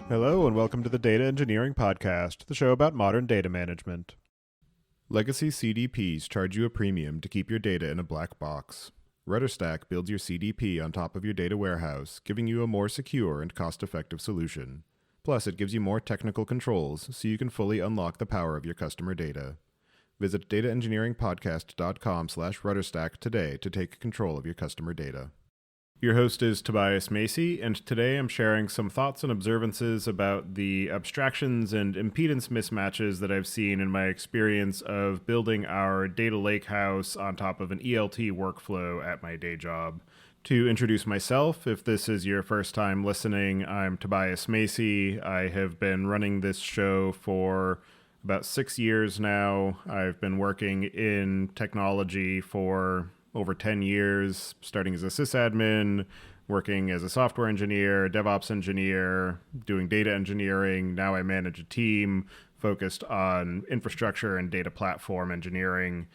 Hello and welcome to the Data Engineering Podcast, the show about modern data management. Legacy CDPs charge you a premium to keep your data in a black box. RudderStack builds your CDP on top of your data warehouse, giving you a more secure and cost-effective solution. Plus, it gives you more technical controls so you can fully unlock the power of your customer data. Visit dataengineeringpodcast.com/RudderStack today to take control of your customer data. Your host is Tobias Macey, and today I'm sharing some thoughts and observances about the abstractions and impedance mismatches that I've seen in my experience of building our data lakehouse on top of an ELT workflow at my day job. To introduce myself, if this is your first time listening, I'm Tobias Macey. I have been running this show for about 6 years now. I've been working in technology for over 10 years, starting as a sysadmin, working as a software engineer, DevOps engineer, doing data engineering. Now I manage a team focused on infrastructure and data platform engineering.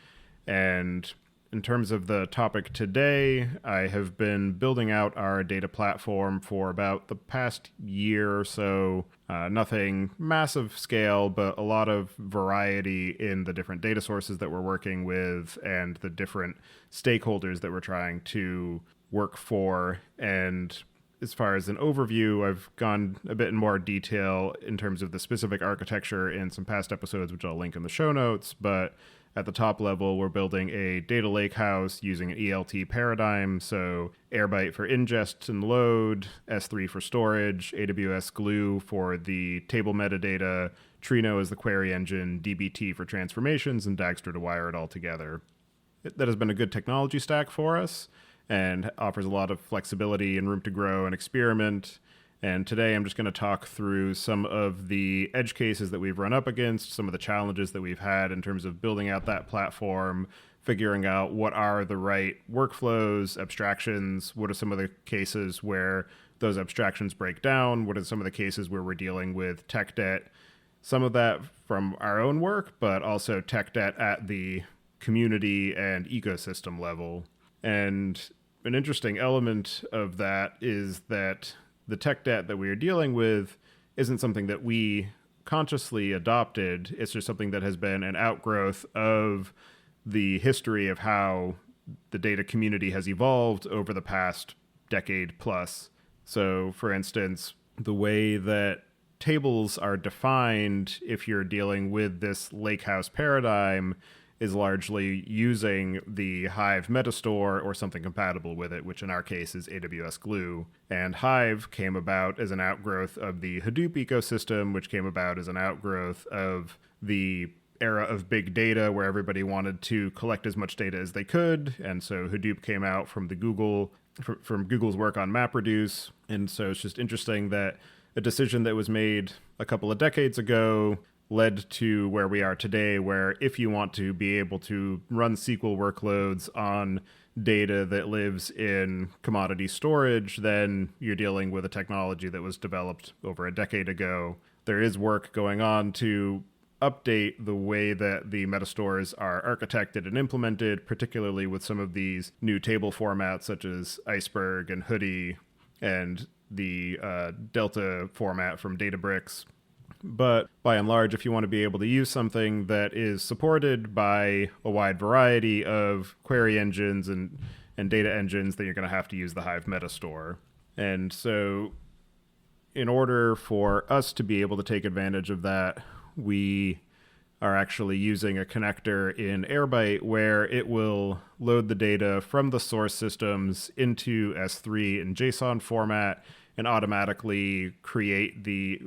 And in terms of the topic today, I have been building out our data platform for about the past year or so. Nothing massive scale, but a lot of variety in the different data sources that we're working with and the different stakeholders that we're trying to work for. And as far as an overview, I've gone a bit in more detail in terms of the specific architecture in some past episodes, which I'll link in the show notes. But at the top level, we're building a data lakehouse using an ELT paradigm, so Airbyte for ingest and load, S3 for storage, AWS Glue for the table metadata, Trino as the query engine, dbt for transformations, and Dagster to wire it all together. That has been a good technology stack for us and offers a lot of flexibility and room to grow and experiment. And today I'm just going to talk through some of the edge cases that we've run up against, some of the challenges that we've had in terms of building out that platform, figuring out what are the right workflows, abstractions, what are some of the cases where those abstractions break down, what are some of the cases where we're dealing with tech debt, some of that from our own work, but also tech debt at the community and ecosystem level. And an interesting element of that is that the tech debt that we are dealing with isn't something that we consciously adopted. It's just something that has been an outgrowth of the history of how the data community has evolved over the past decade plus. So, for instance, the way that tables are defined if you're dealing with this lakehouse paradigm is largely using the Hive metastore or something compatible with it, which in our case is AWS Glue. And Hive came about as an outgrowth of the Hadoop ecosystem, which came about as an outgrowth of the era of big data where everybody wanted to collect as much data as they could. And so Hadoop came out from from Google's work on MapReduce. And so it's just interesting that a decision that was made a couple of decades ago led to where we are today, where if you want to be able to run SQL workloads on data that lives in commodity storage, then you're dealing with a technology that was developed over a decade ago. There is work going on to update the way that the metastores are architected and implemented, particularly with some of these new table formats such as Iceberg and Hoodie and the Delta format from Databricks. But by and large, if you want to be able to use something that is supported by a wide variety of query engines and data engines, then you're going to have to use the Hive metastore. And so in order for us to be able to take advantage of that, we are actually using a connector in Airbyte where it will load the data from the source systems into S3 in JSON format and automatically create the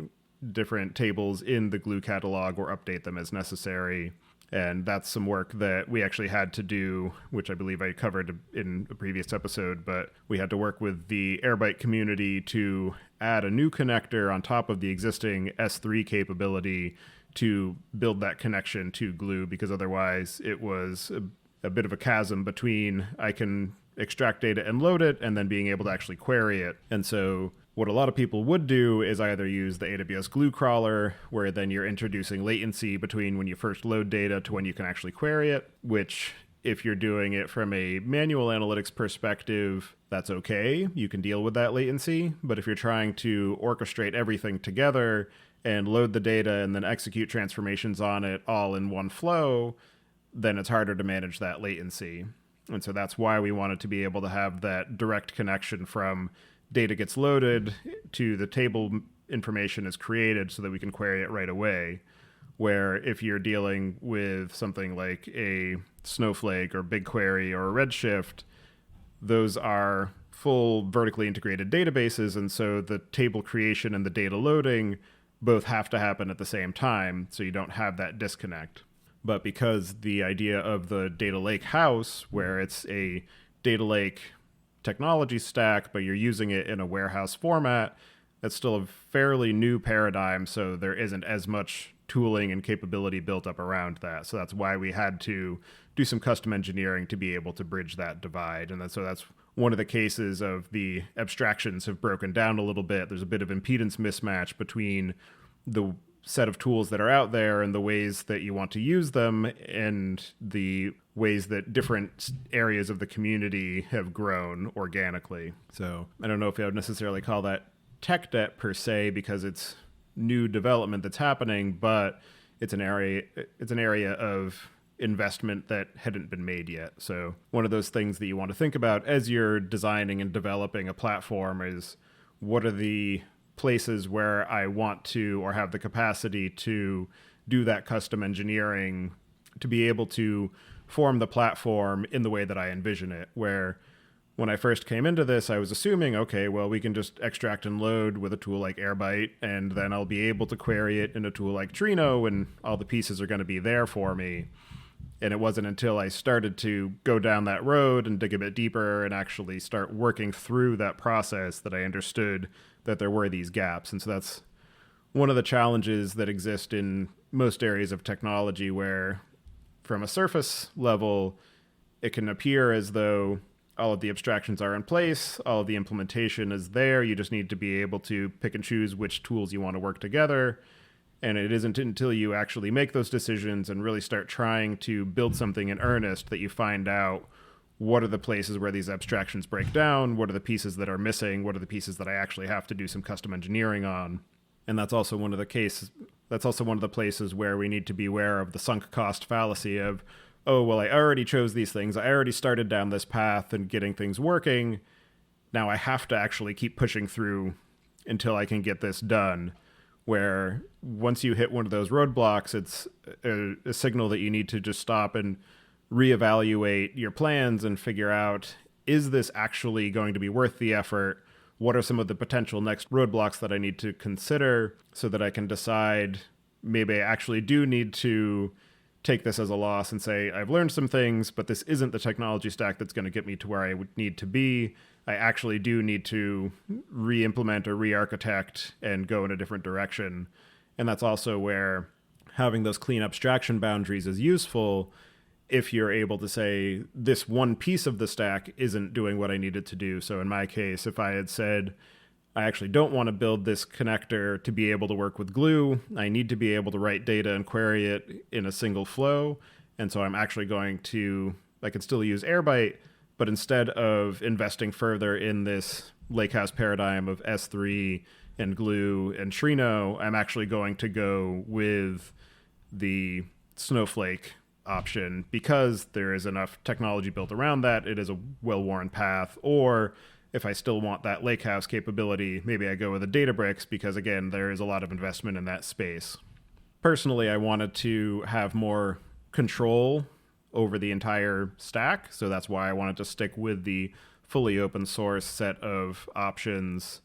different tables in the Glue catalog or update them as necessary. And that's some work that we actually had to do, which I believe I covered in a previous episode, but we had to work with the Airbyte community to add a new connector on top of the existing S3 capability to build that connection to Glue, because otherwise it was a bit of a chasm between I can extract data and load it and then being able to actually query it. And so what a lot of people would do is either use the AWS Glue crawler, where then you're introducing latency between when you first load data to when you can actually query it, which if you're doing it from a manual analytics perspective, that's okay. You can deal with that latency. But if you're trying to orchestrate everything together and load the data and then execute transformations on it all in one flow, then it's harder to manage that latency. And so that's why we wanted to be able to have that direct connection from data gets loaded to the table information is created so that we can query it right away. Where if you're dealing with something like a Snowflake or BigQuery or a Redshift, those are full vertically integrated databases, and so the table creation and the data loading both have to happen at the same time, so you don't have that disconnect. But because the idea of the data lakehouse, where it's a data lake technology stack, but you're using it in a warehouse format, that's still a fairly new paradigm, so there isn't as much tooling and capability built up around that. So that's why we had to do some custom engineering to be able to bridge that divide. And so that's one of the cases of the abstractions have broken down a little bit. There's a bit of impedance mismatch between the set of tools that are out there and the ways that you want to use them and the ways that different areas of the community have grown organically. So I don't know if I would necessarily call that tech debt per se, because it's new development that's happening, but it's an area of investment that hadn't been made yet. So one of those things that you want to think about as you're designing and developing a platform is, what are the places where I want to or have the capacity to do that custom engineering to be able to form the platform in the way that I envision it, where when I first came into this, I was assuming, okay, well, we can just extract and load with a tool like Airbyte, and then I'll be able to query it in a tool like Trino, and all the pieces are going to be there for me. And it wasn't until I started to go down that road and dig a bit deeper and actually start working through that process that I understood that there were these gaps. And so that's one of the challenges that exist in most areas of technology, where from a surface level, it can appear as though all of the abstractions are in place, all of the implementation is there. You just need to be able to pick and choose which tools you want to work together. And it isn't until you actually make those decisions and really start trying to build something in earnest that you find out what are the places where these abstractions break down, what are the pieces that are missing, what are the pieces that I actually have to do some custom engineering on. And that's also one of the places where we need to be aware of the sunk cost fallacy of, oh, well, I already chose these things. I already started down this path and getting things working. Now I have to actually keep pushing through until I can get this done. Where once you hit one of those roadblocks, it's a signal that you need to just stop and reevaluate your plans and figure out, is this actually going to be worth the effort? What are some of the potential next roadblocks that I need to consider so that I can decide maybe I actually do need to take this as a loss and say, I've learned some things, but this isn't the technology stack that's going to get me to where I would need to be. I actually do need to re-implement or re-architect and go in a different direction. And that's also where having those clean abstraction boundaries is useful if you're able to say, this one piece of the stack isn't doing what I needed to do. So in my case, if I had said, I actually don't want to build this connector to be able to work with Glue, I need to be able to write data and query it in a single flow. And so I can still use Airbyte, but instead of investing further in this lakehouse paradigm of S3 and Glue and Trino, I'm actually going to go with the Snowflake option because there is enough technology built around that. It is a well-worn path. Or if I still want that lakehouse capability, maybe I go with a Databricks because, again, there is a lot of investment in that space. Personally, I wanted to have more control over the entire stack, so that's why I wanted to stick with the fully open source set of options,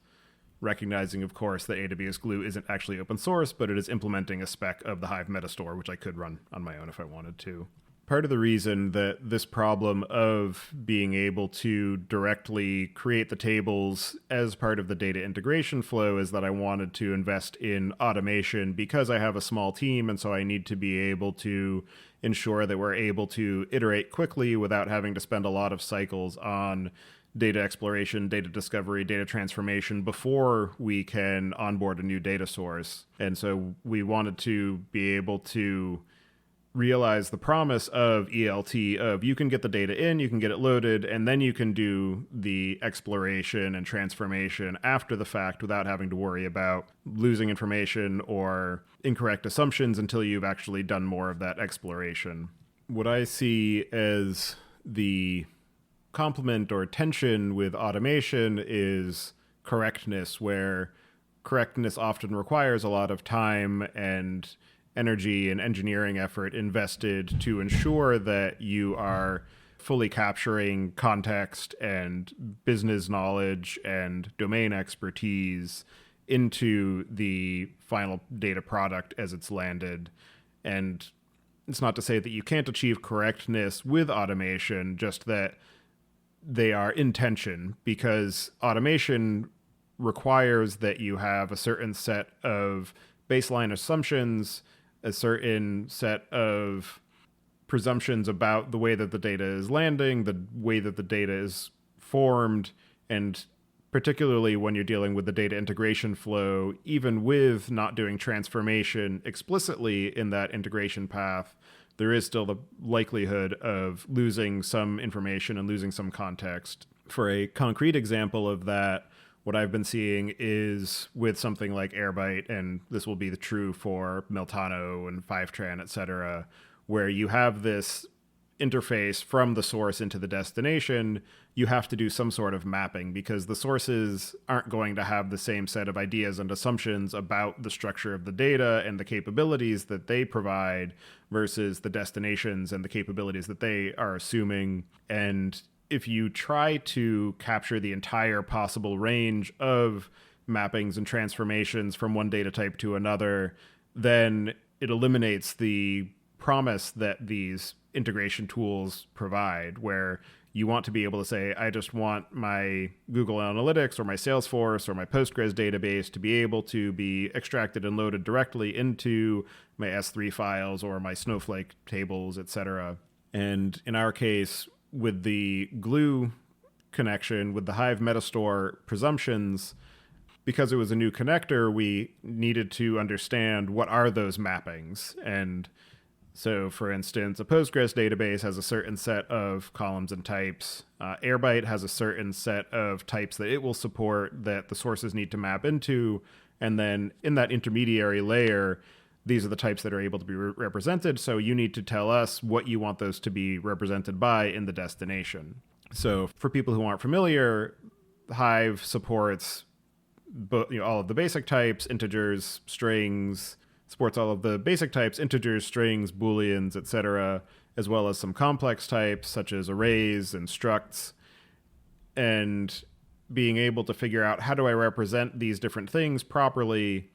recognizing, of course, that AWS Glue isn't actually open source, but it is implementing a spec of the Hive metastore, which I could run on my own if I wanted to. Part of the reason that this problem of being able to directly create the tables as part of the data integration flow is that I wanted to invest in automation because I have a small team, and so I need to be able to ensure that we're able to iterate quickly without having to spend a lot of cycles on data exploration, data discovery, data transformation before we can onboard a new data source. And so we wanted to be able to realize the promise of ELT of you can get the data in, you can get it loaded, and then you can do the exploration and transformation after the fact without having to worry about losing information or incorrect assumptions until you've actually done more of that exploration. What I see as the complement or tension with automation is correctness, where correctness often requires a lot of time and energy and engineering effort invested to ensure that you are fully capturing context and business knowledge and domain expertise into the final data product as it's landed. And it's not to say that you can't achieve correctness with automation, just that they are in tension, because automation requires that you have a certain set of baseline assumptions, a certain set of presumptions about the way that the data is landing, the way that the data is formed, and particularly when you're dealing with the data integration flow, even with not doing transformation explicitly in that integration path, there is still the likelihood of losing some information and losing some context. For a concrete example of that, what I've been seeing is with something like Airbyte, and this will be true for Meltano and Fivetran, et cetera, where you have this interface from the source into the destination, you have to do some sort of mapping, because the sources aren't going to have the same set of ideas and assumptions about the structure of the data and the capabilities that they provide versus the destinations and the capabilities that they are assuming. And if you try to capture the entire possible range of mappings and transformations from one data type to another, then it eliminates the promise that these integration tools provide, where you want to be able to say, I just want my Google Analytics or my Salesforce or my Postgres database to be able to be extracted and loaded directly into my S3 files or my Snowflake tables, etc. And in our case, with the glue connection, with the Hive metastore presumptions, because it was a new connector, we needed to understand what are those mappings. And so, for instance, a Postgres database has a certain set of columns and types. Airbyte has a certain set of types that it will support that the sources need to map into. And then in that intermediary layer, these are the types that are able to be represented. So you need to tell us what you want those to be represented by in the destination. So for people who aren't familiar, Hive supports all of the basic types, integers, strings, supports all of the basic types, integers, strings, booleans, etc., as well as some complex types such as arrays and structs. And being able to figure out, how do I represent these different things properly?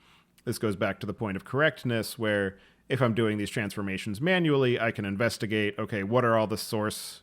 This goes back to the point of correctness, where if I'm doing these transformations manually, I can investigate, okay, what are all the source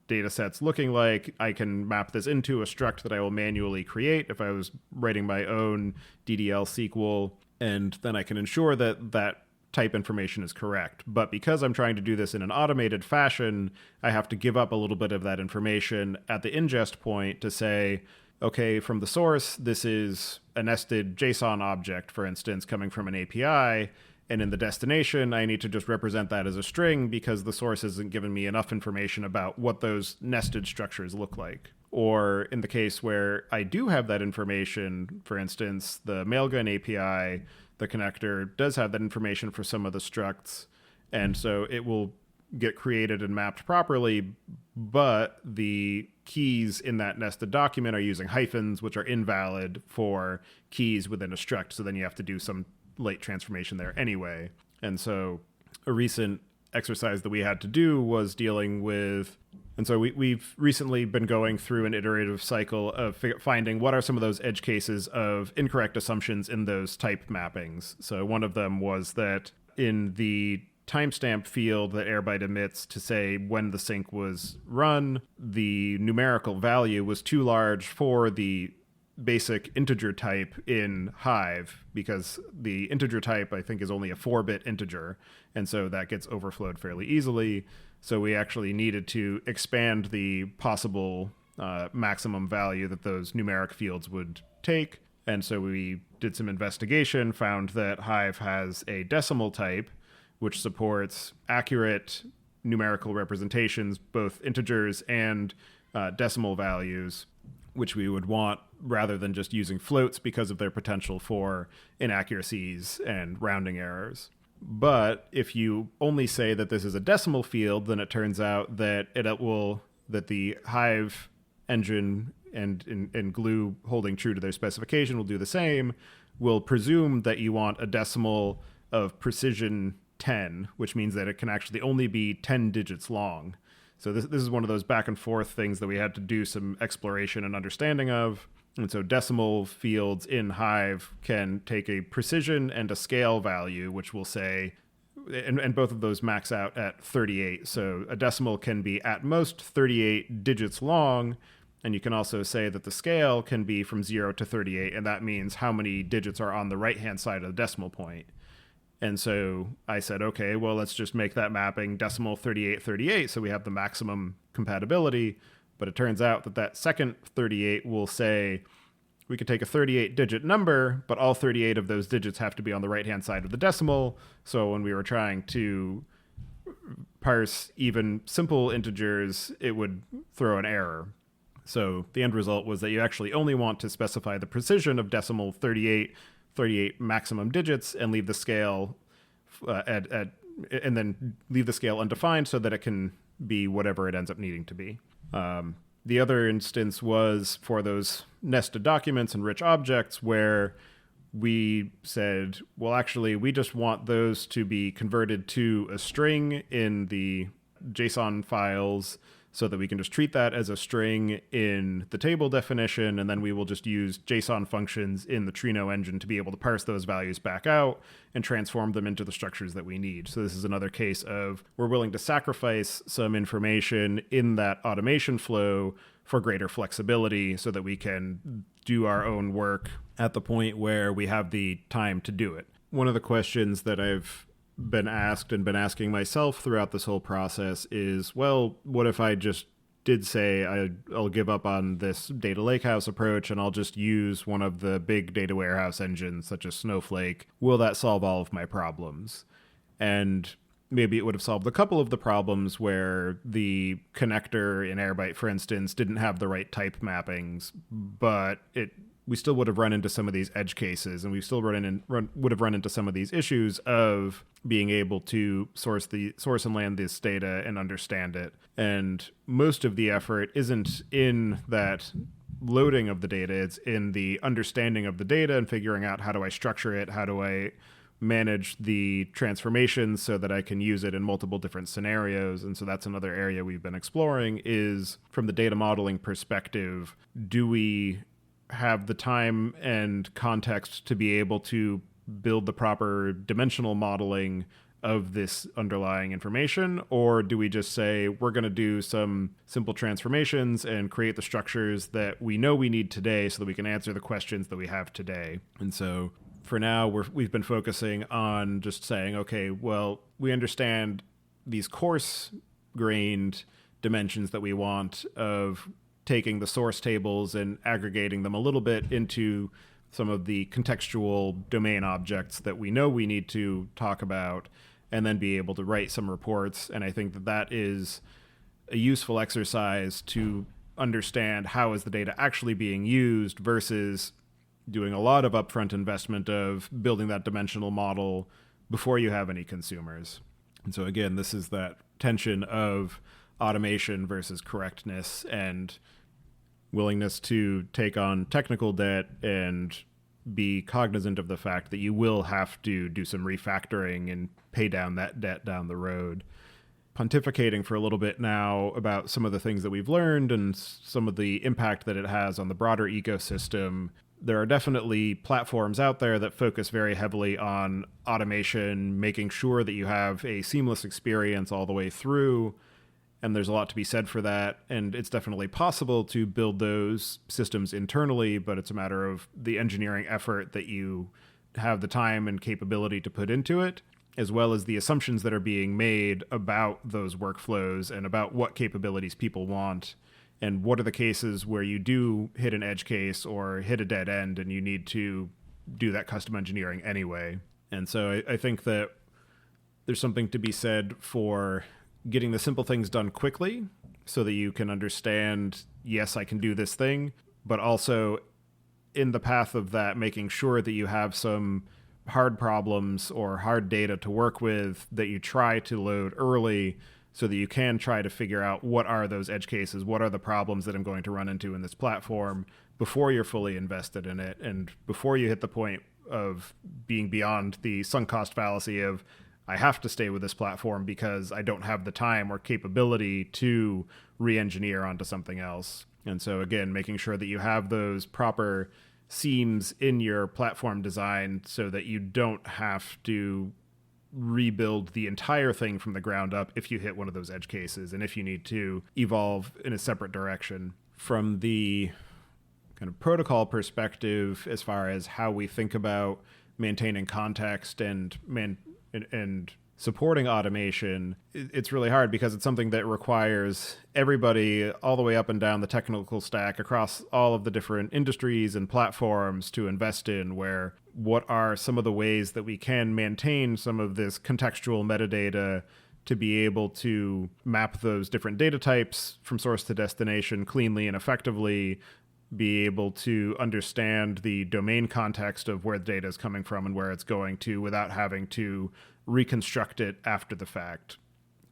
data sets looking like? I can map this into a struct that I will manually create if I was writing my own DDL SQL, and then I can ensure that that type information is correct. But because I'm trying to do this in an automated fashion, I have to give up a little bit of that information at the ingest point to say, okay, from the source, this is a nested JSON object, for instance, coming from an API. And in the destination, I need to just represent that as a string because the source isn't giving me enough information about what those nested structures look like. Or in the case where I do have that information, for instance, the Mailgun API, the connector does have that information for some of the structs. And so it will get created and mapped properly, but the keys in that nested document are using hyphens, which are invalid for keys within a struct. So then you have to do some late transformation there anyway. And so a recent exercise that we had to do was dealing with, and so we've recently been going through an iterative cycle of finding what are some of those edge cases of incorrect assumptions in those type mappings. So one of them was that in the timestamp field that Airbyte emits to say when the sync was run, the numerical value was too large for the basic integer type in Hive, because the integer type, I think, is only a 4-bit integer, and so that gets overflowed fairly easily. So we actually needed to expand the possible maximum value that those numeric fields would take. And so we did some investigation, found that Hive has a decimal type, which supports accurate numerical representations, both integers and decimal values, which we would want rather than just using floats because of their potential for inaccuracies and rounding errors. But if you only say that this is a decimal field, then it turns out that that the Hive engine and glue holding true to their specification will do the same, will presume that you want a decimal of precision 10, which means that it can actually only be 10 digits long. So this is one of those back and forth things that we had to do some exploration and understanding of. And so decimal fields in Hive can take a precision and a scale value, which will say, and both of those max out at 38. So a decimal can be at most 38 digits long. And you can also say that the scale can be from 0 to 38, and that means how many digits are on the right-hand side of the decimal point. And so I said, okay, well, let's just make that mapping decimal 3838 so we have the maximum compatibility. But it turns out that that second 38 will say we could take a 38-digit number, but all 38 of those digits have to be on the right-hand side of the decimal. So when we were trying to parse even simple integers, it would throw an error. So the end result was that you actually only want to specify the precision of decimal 38 maximum digits and leave the scale and then leave the scale undefined so that it can be whatever it ends up needing to be. The other instance was for those nested documents and rich objects where we said, well, actually, we just want those to be converted to a string in the JSON files so that we can just treat that as a string in the table definition, and then we will just use JSON functions in the Trino engine to be able to parse those values back out and transform them into the structures that we need. So this is another case of we're willing to sacrifice some information in that automation flow for greater flexibility so that we can do our own work at the point where we have the time to do it. One of the questions that I've been asked and been asking myself throughout this whole process is, well, what if I just did say I'll give up on this data lakehouse approach and I'll just use one of the big data warehouse engines such as Snowflake? Will that solve all of my problems? And maybe it would have solved a couple of the problems where the connector in Airbyte, for instance, didn't have the right type mappings, but we still would have run into some of these edge cases, and we still would have run into some of these issues of being able to source and land this data and understand it. And most of the effort isn't in that loading of the data, it's in the understanding of the data and figuring out how do I structure it, how do I manage the transformations so that I can use it in multiple different scenarios. And so that's another area we've been exploring is from the data modeling perspective, do we have the time and context to be able to build the proper dimensional modeling of this underlying information, or do we just say we're going to do some simple transformations and create the structures that we know we need today so that we can answer the questions that we have today? And so for now, we've been focusing on just saying, okay, well, we understand these coarse-grained dimensions that we want of taking the source tables and aggregating them a little bit into some of the contextual domain objects that we know we need to talk about, and then be able to write some reports. And I think that is a useful exercise to understand how is the data actually being used versus doing a lot of upfront investment of building that dimensional model before you have any consumers. And so again, this is that tension of automation versus correctness and willingness to take on technical debt and be cognizant of the fact that you will have to do some refactoring and pay down that debt down the road. Pontificating for a little bit now about some of the things that we've learned and some of the impact that it has on the broader ecosystem. There are definitely platforms out there that focus very heavily on automation, making sure that you have a seamless experience all the way through. And there's a lot to be said for that. And it's definitely possible to build those systems internally, but it's a matter of the engineering effort that you have the time and capability to put into it, as well as the assumptions that are being made about those workflows and about what capabilities people want. And what are the cases where you do hit an edge case or hit a dead end and you need to do that custom engineering anyway. And so I think that there's something to be said for getting the simple things done quickly so that you can understand, yes, I can do this thing, but also in the path of that, making sure that you have some hard problems or hard data to work with that you try to load early so that you can try to figure out what are those edge cases, what are the problems that I'm going to run into in this platform before you're fully invested in it and before you hit the point of being beyond the sunk cost fallacy of I have to stay with this platform because I don't have the time or capability to re-engineer onto something else. And so again, making sure that you have those proper seams in your platform design so that you don't have to rebuild the entire thing from the ground up if you hit one of those edge cases and if you need to evolve in a separate direction. From the kind of protocol perspective, as far as how we think about maintaining context and supporting automation, it's really hard because it's something that requires everybody all the way up and down the technical stack across all of the different industries and platforms to invest in, where what are some of the ways that we can maintain some of this contextual metadata to be able to map those different data types from source to destination cleanly and effectively, be able to understand the domain context of where the data is coming from and where it's going to without having to reconstruct it after the fact.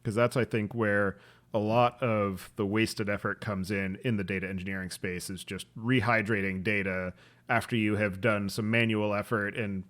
Because that's, I think, where a lot of the wasted effort comes in the data engineering space, is just rehydrating data after you have done some manual effort and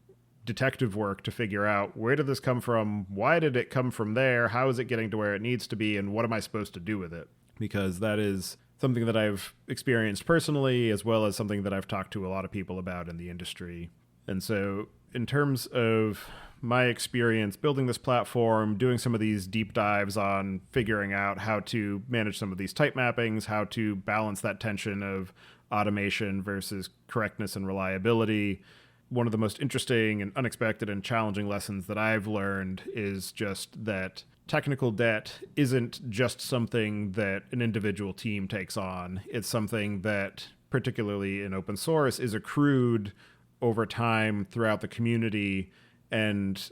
detective work to figure out where did this come from, why did it come from there, how is it getting to where it needs to be, and what am I supposed to do with it? Because that is something that I've experienced personally, as well as something that I've talked to a lot of people about in the industry. And so in terms of my experience building this platform, doing some of these deep dives on figuring out how to manage some of these type mappings, how to balance that tension of automation versus correctness and reliability, one of the most interesting and unexpected and challenging lessons that I've learned is just that technical debt isn't just something that an individual team takes on. It's something that, particularly in open source, is accrued over time throughout the community, and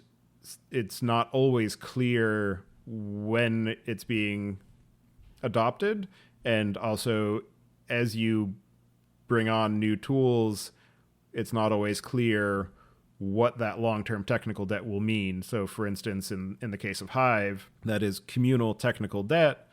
it's not always clear when it's being adopted. And also, as you bring on new tools, it's not always clear what that long-term technical debt will mean. So for instance, in the case of Hive, that is communal technical debt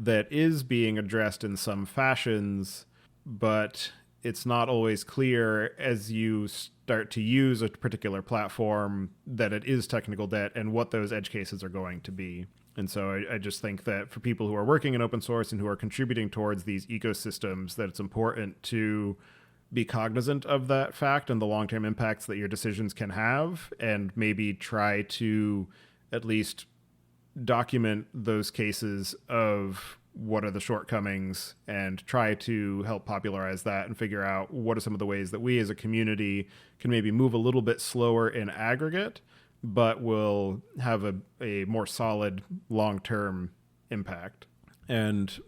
that is being addressed in some fashions, but it's not always clear as you start to use a particular platform that it is technical debt and what those edge cases are going to be. And so I just think that for people who are working in open source and who are contributing towards these ecosystems, that it's important to be cognizant of that fact and the long-term impacts that your decisions can have, and maybe try to at least document those cases of what are the shortcomings and try to help popularize that and figure out what are some of the ways that we as a community can maybe move a little bit slower in aggregate, but will have a more solid long-term impact. And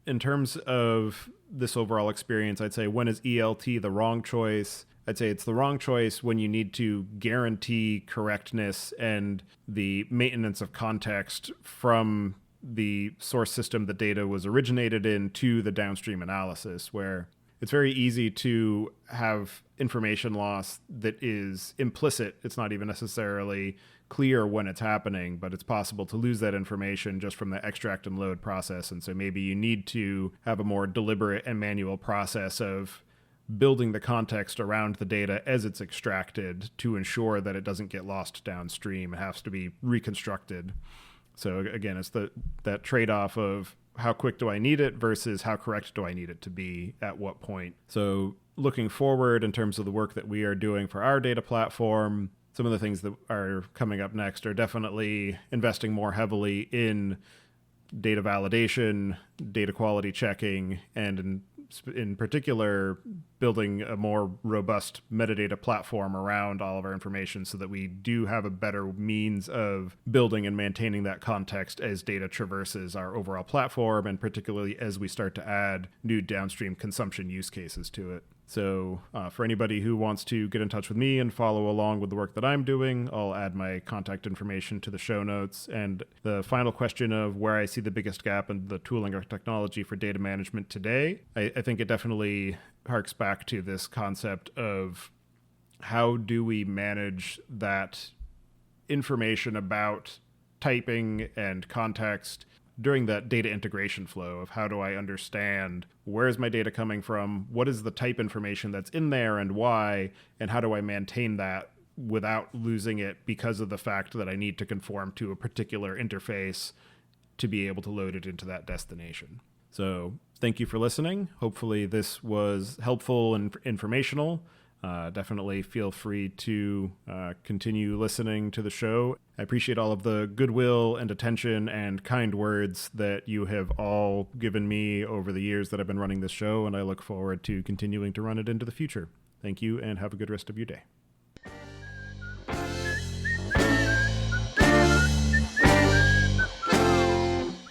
in terms of this overall experience, I'd say, when is ELT the wrong choice? I'd say it's the wrong choice when you need to guarantee correctness and the maintenance of context from the source system the data was originated in to the downstream analysis, where it's very easy to have information loss that is implicit. It's not even necessarily clear when it's happening, but it's possible to lose that information just from the extract and load process. And so maybe you need to have a more deliberate and manual process of building the context around the data as it's extracted to ensure that it doesn't get lost downstream. It has to be reconstructed. So again, it's that trade-off of how quick do I need it versus how correct do I need it to be at what point. So looking forward in terms of the work that we are doing for our data platform, some of the things that are coming up next are definitely investing more heavily in data validation, data quality checking, and in particular, building a more robust metadata platform around all of our information so that we do have a better means of building and maintaining that context as data traverses our overall platform, and particularly as we start to add new downstream consumption use cases to it. So for anybody who wants to get in touch with me and follow along with the work that I'm doing, I'll add my contact information to the show notes. And the final question of where I see the biggest gap in the tooling or technology for data management today, I think it definitely harks back to this concept of how do we manage that information about typing and context during that data integration flow of how do I understand where is my data coming from, what is the type information that's in there and why, and how do I maintain that without losing it because of the fact that I need to conform to a particular interface to be able to load it into that destination. So thank you for listening. Hopefully this was helpful and informational. Definitely feel free to continue listening to the show. I appreciate all of the goodwill and attention and kind words that you have all given me over the years that I've been running this show, and I look forward to continuing to run it into the future. Thank you, and have a good rest of your day.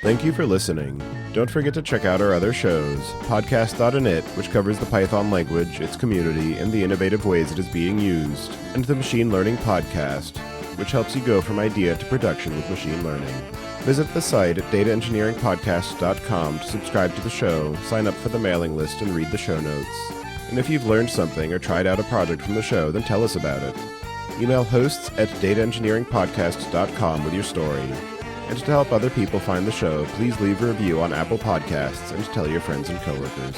Thank you for listening. Don't forget to check out our other shows, Podcast.init, which covers the Python language, its community, and the innovative ways it is being used, and the Machine Learning Podcast, which helps you go from idea to production with machine learning. Visit the site at dataengineeringpodcast.com to subscribe to the show, sign up for the mailing list, and read the show notes. And if you've learned something or tried out a project from the show, then tell us about it. Email hosts at dataengineeringpodcast.com with your story. And to help other people find the show, please leave a review on Apple Podcasts and tell your friends and coworkers.